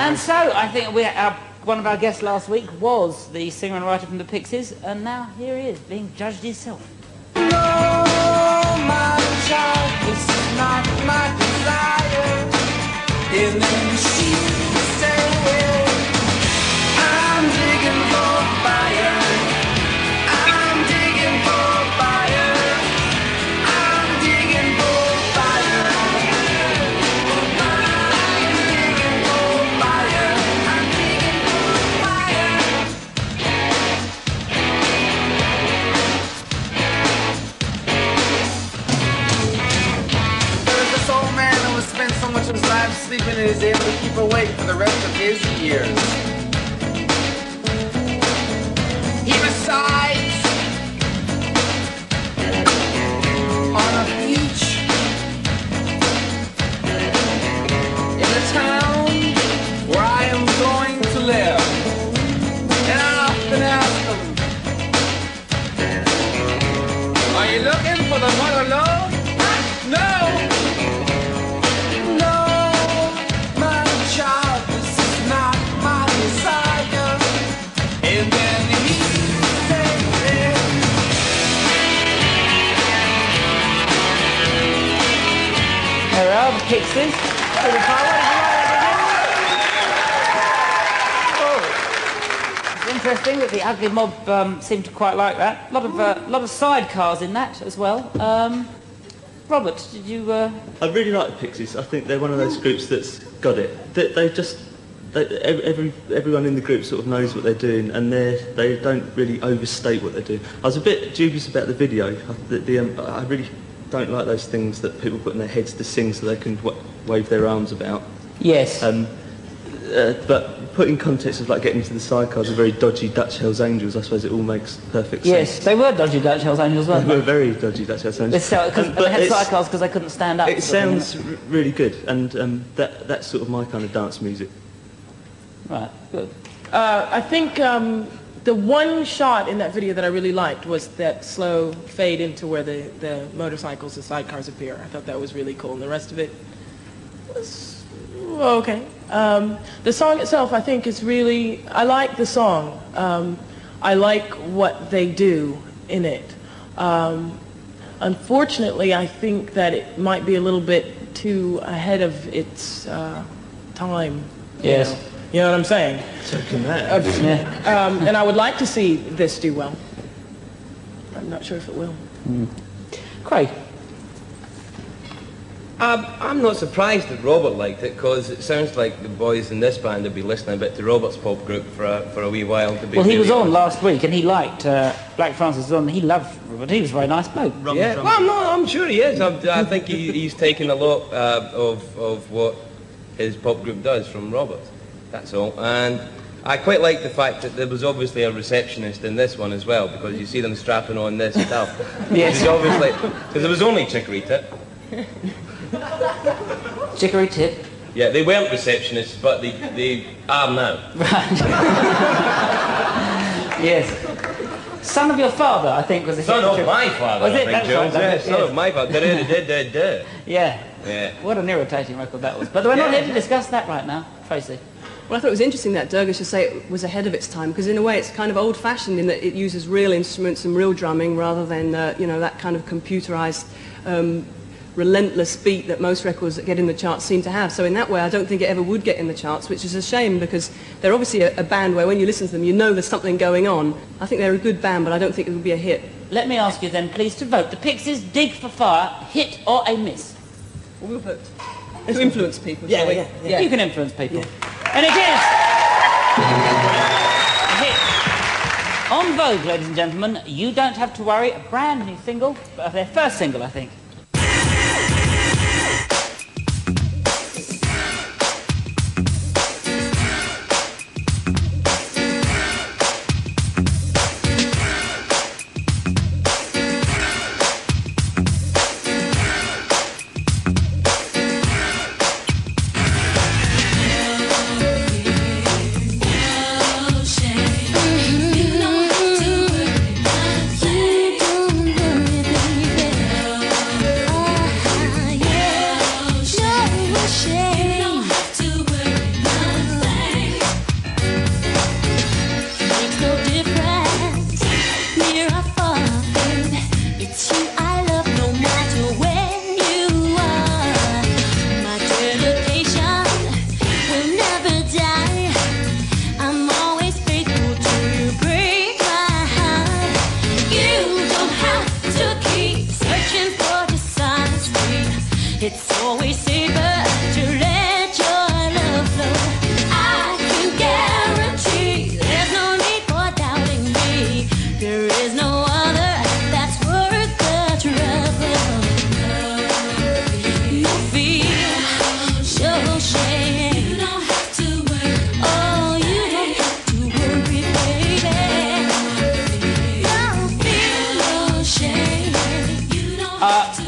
And so, I think one of our guests last week was the singer and writer from the Pixies, and now here he is, being judged himself. No, my child, this is not my desire. And then she said, I'm digging for fire. I'm digging for fire. I'm digging for fire. I'm digging for fire. I'm digging for fire. There's this old man who has spent so much of his life sleeping and is able to keep awake for the rest of his years. He resides on a beach in the town where I am going to live. And I often ask him, are you looking for the mother love? No! No, my child, this is not my desire. And then he said, There we are, the Pixies. Pretty far away. Oh, it's interesting that the Ugly Mob seemed to quite like that. A lot of sidecars in that as well. Robert, did you... I really like the Pixies. I think they're one of those groups that's got it. Everyone in the group sort of knows what they're doing, and they don't really overstate what they're doing. I was a bit dubious about the video. I really don't like those things that people put in their heads to sing so they can wave their arms about. Yes. But put in context of like getting to the sidecars of very dodgy Dutch Hell's Angels, I suppose it all makes perfect sense. Yes, they were dodgy Dutch Hell's Angels, weren't They they? were very dodgy Dutch Hell's Angels. They had sidecars because they couldn't stand up. It sounds really good, and that's sort of my kind of dance music. Right, good. I think the one shot in that video that I really liked was that slow fade into where the motorcycles and sidecars appear. I thought that was really cool, and the rest of it was okay. The song itself, I think, is really... I like the song. I like what they do in it. Unfortunately, I think that it might be a little bit too ahead of its time. Yes. You know what I'm saying? So can that. And I would like to see this do well. I'm not sure if it will. Craig? I'm not surprised that Robert liked it, because it sounds like the boys in this band would be listening a bit to Robert's pop group for a wee while. To be Well, he was really on honest. last week, and he liked Black Francis was on. He loved Robert. He was a very nice bloke. Yeah, well, I'm sure he is. I think he's taken a lot of what his pop group does from Robert. That's all. And I quite like the fact that there was obviously a receptionist in this one as well, because you see them strapping on this stuff. Yes. It's obviously, because there was only Chicory Tip. Chicory Tip. Yeah, they weren't receptionists, but they are now. Right. Yes. Son of your father, I think, was the Son of secretary. my father, Was I it? think, That's Jones. right, Yeah, that's it, son yes. of my father. Da-da-da-da-da-da. Yeah. Yeah. What an irritating record that was. But we're not here to discuss that right now. Tracy. Well, I thought it was interesting that Durga should say it was ahead of its time, because in a way it's kind of old-fashioned in that it uses real instruments and real drumming rather than, that kind of computerized, relentless beat that most records that get in the charts seem to have. So in that way, I don't think it ever would get in the charts, which is a shame, because they're obviously a band where when you listen to them, you know there's something going on. I think they're a good band, but I don't think it would be a hit. Let me ask you then, please, to vote. The Pixies, Dig for Fire, hit or a miss? We'll vote. To influence people. Yeah, shall we? yeah. You can influence people. And it is a hit. On Vogue, ladies and gentlemen, You Don't Have to Worry, a brand new single, their first single, I think.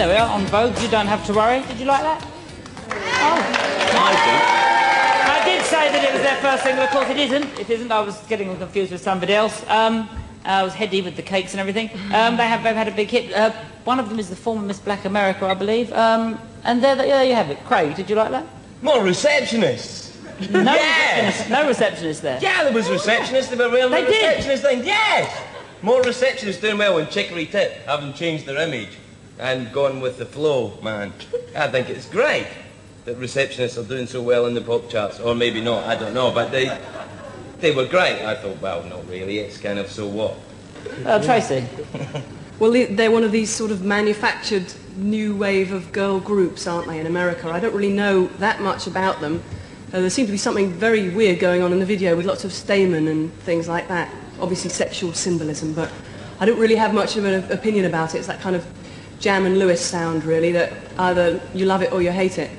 there we are, on Vogue, You Don't Have to Worry. Did you like that? Oh. I did say that it was their first single. Of course it isn't. It isn't. I was getting confused with somebody else. I was heady with the cakes and everything. They've had a big hit. One of them is the former Miss Black America, I believe. And there you have it. Craig, did you like that? More receptionists. No, Yes! no receptionist there. Yeah, there was receptionists. They were wearing They the did. receptionist thing. Yes! More receptionists doing well in Chicory Tip, having changed their image and gone with the flow, man. I think it's great that receptionists are doing so well in the pop charts. Or maybe not, I don't know. But they were great. I thought, well, not really. It's kind of so what. Tracy. Well, they're one of these sort of manufactured new wave of girl groups, aren't they, in America? I don't really know that much about them. There seemed to be something very weird going on in the video with lots of stamen and things like that. Obviously sexual symbolism, but I don't really have much of an opinion about it. It's that kind of Jam and Lewis sound, really, that either you love it or you hate it.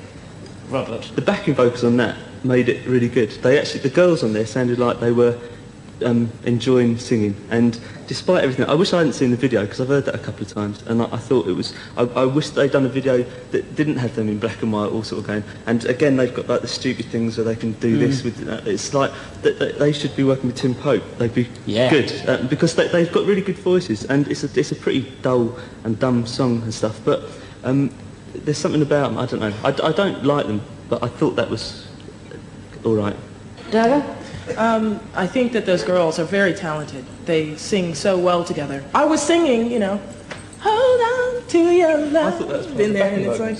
Robert. The backing vocals on that made it really good. The girls on there sounded like they were enjoying singing, and despite everything, I wish I hadn't seen the video because I've heard that a couple of times, and I thought it was. I wish they'd done a video that didn't have them in black and white, all sort of going. And again, they've got like the stupid things where they can do this with. It's like they should be working with Tim Pope. They'd be good because they've got really good voices, and it's a pretty dull and dumb song and stuff. But there's something about them. I don't know. I don't like them, but I thought that was all right. Dagger? I think that those girls are very talented. They sing so well together. I was singing, you know, hold on to your love. I thought that was in there, and it's like,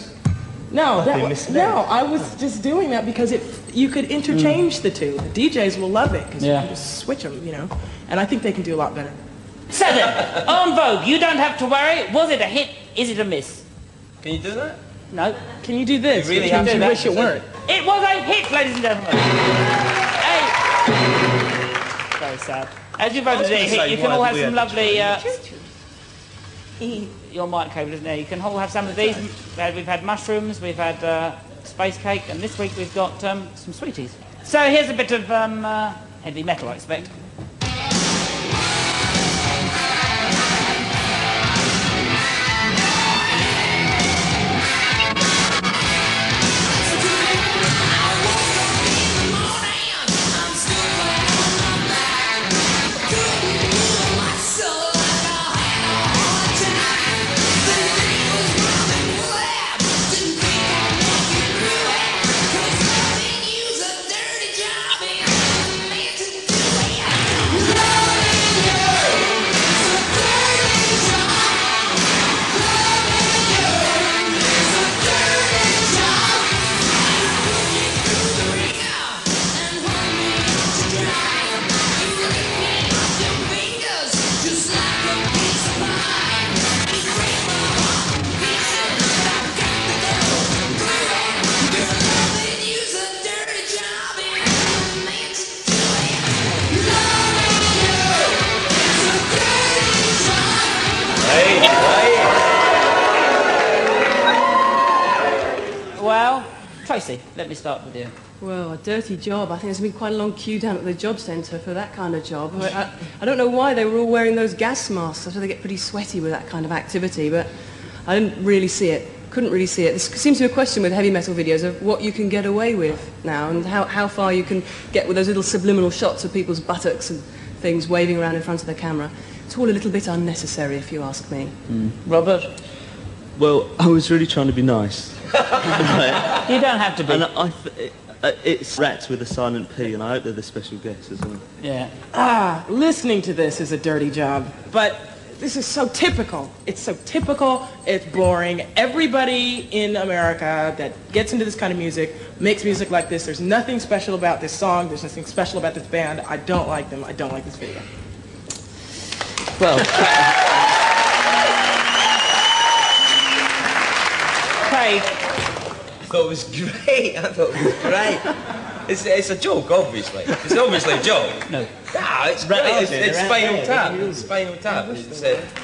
no, I was just doing that because you could interchange the two. The DJs will love it because you can just switch them, you know. And I think they can do a lot better. So then, on Vogue, You Don't Have to Worry. Was it a hit? Is it a miss? Can you do that? No. Can you do this? You really which have means to you do wish that? it weren't. It was a hit, ladies and gentlemen. Very sad. As you voted it a hit, you can all have some lovely... your mic cable isn't there. You can all have some of these. We've had mushrooms, we've had space cake, and this week we've got some sweeties. So here's a bit of heavy metal, I expect. Well, Tracy, let me start with you. Well, a dirty job. I think there's been quite a long queue down at the job centre for that kind of job. I don't know why they were all wearing those gas masks. I thought they get pretty sweaty with that kind of activity, but I didn't really see it. Couldn't really see it. This seems to be a question with heavy metal videos of what you can get away with now and how far you can get with those little subliminal shots of people's buttocks and things waving around in front of the camera. It's all a little bit unnecessary, if you ask me. Robert? Well, I was really trying to be nice. You don't have to be. And it's Rats with a silent P, and I hope they're the special guests as well. Yeah. Listening to this is a dirty job, but this is so typical. It's so typical, it's boring. Everybody in America that gets into this kind of music makes music like this. There's nothing special about this song, there's nothing special about this band. I don't like them, I don't like this video. Well, Craig. I thought it was great. I thought it was great. It's a joke, obviously. It's obviously a joke. No. Ah, it's great. It's Spinal Tap. It's Spinal Tap.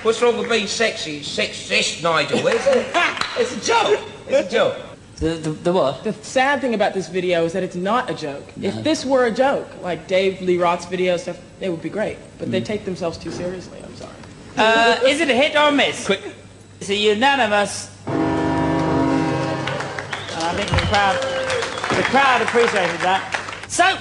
What's wrong with being sexy? Sexist, Nigel. It's a joke. It's a joke. The what? The sad thing about this video is that it's not a joke. No. If this were a joke, like Dave Lee Roth's video stuff, it would be great. But they take themselves too seriously, I'm sorry. Is it a hit or a miss? Quick. It's a unanimous, and I think the crowd appreciated that. So,